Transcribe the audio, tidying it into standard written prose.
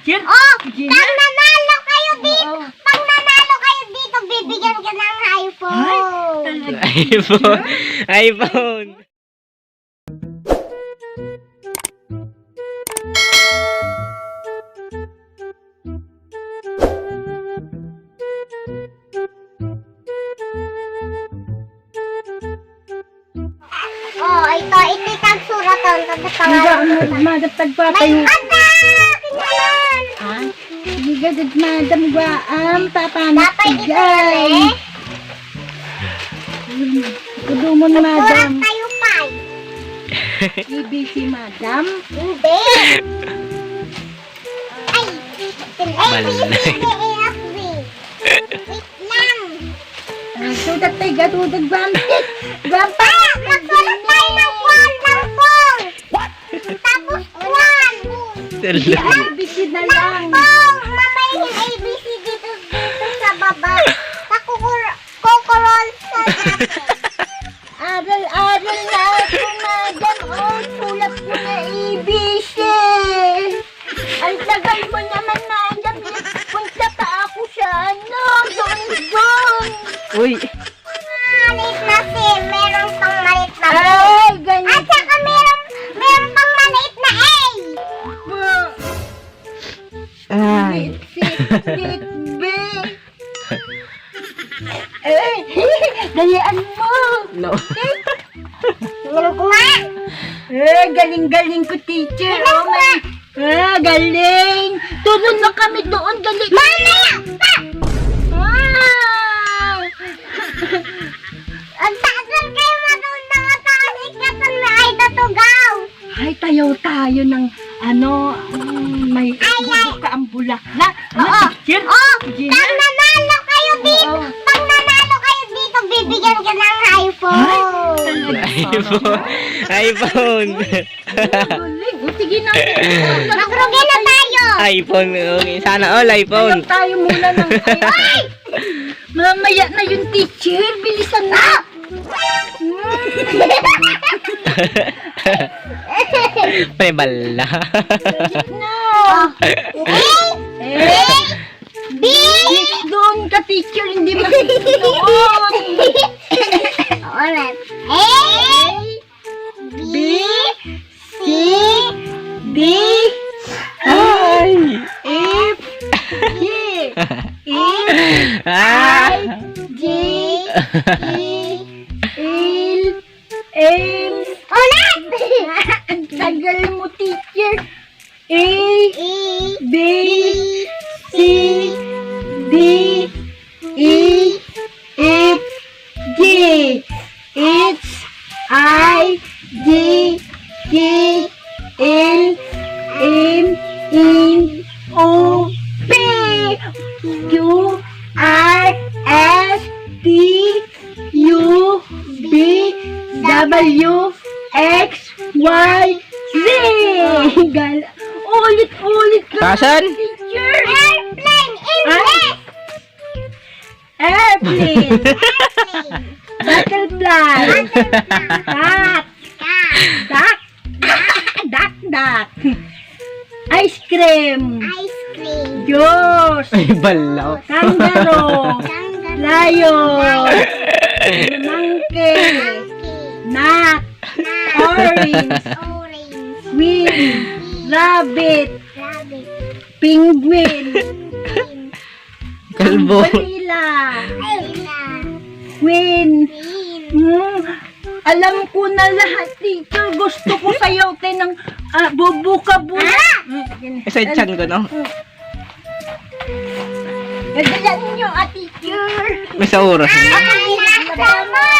teacher? Oh, pag nanalo kayo dito, bibigyan ka ng iPhone. iPhone. iPhone. Oh, ito ang suratan. Tapos pangalan mo. Magatag pa May kayo. padak! Kinalan! Ha? Hindi gagad madam guwaam. Papanat Dapat ito yan eh. Kudo mo na Surat madam. tayo pa. ABC madam. Hindi. Ay, Malay. AFB. Wait lang. Sudat tayo gatudad guwaam. Guwaam pa. Magsulat tayo ng pong. Tapos kwan. ABC na lang. Pong. Mamaya yung ABC dito sa baba. Kukurol sa natin. Aral-aral na ako madam. Oh, sulat ko na ABC. Ang tagal mo naman madam. Punta pa ako sa ano. Doon. Uy. Malit na sim. Meron pang malit na B. Ay, ganyan. At saka meron pang maliit na A. Ay. Lit B. Eh, dalian mo. No. Tingnan ko nga. Galing-galing ko, teacher. Oh, my. Galing. Tulon na kami doon. Dali. Mamaya! Pa! Ah! Ang tagal kayo matunda nga taas ikatan na ay natugaw. Ay, tayo ng ano, may buka ang bulaklak. Oo. Teacher? Oh, Gina? pag nanalo kayo dito, Oo. bibigyan ka ng iPhone. iPhone. iPhone. Galing. O, sige na. Magrugi na tayo. iPhone. Okay. Sana all iPhone. Alam tayo muna ng Ay! Mamaya na yung teacher. Bilisan na. Prebala. No. A, B, Doon ka, teacher. Hindi doon. Alright. A, B, C, D, Ay. F, G, E, Ah. J, E, L, M. ulit! Ang tagal mo, teacher. A, E, B, C, D, E, F, G, H, I, J, K, L, M, N, O, P, Q, R, S, T, U, V, W, X, Y, Z. Ulit-ulit ka, Kasan? teacher. airplane, English! Airplane, butterfly, cat, duck, duck, ice cream, Ice cream, Diyos, Ay, balaw. kangaroo, kangaroo, lion, monkey, nut, orange, orange, queen, rabbit, rabbit, penguin, Kalbo. gorilla, gorilla, queen. green, Alam ko na lahat, teacher. Gusto ko sayaw tayo ng bubuka-buka. Sa chan ko, no? Gagalan nyo, teacher. May sa oras. Ay, nasa mo!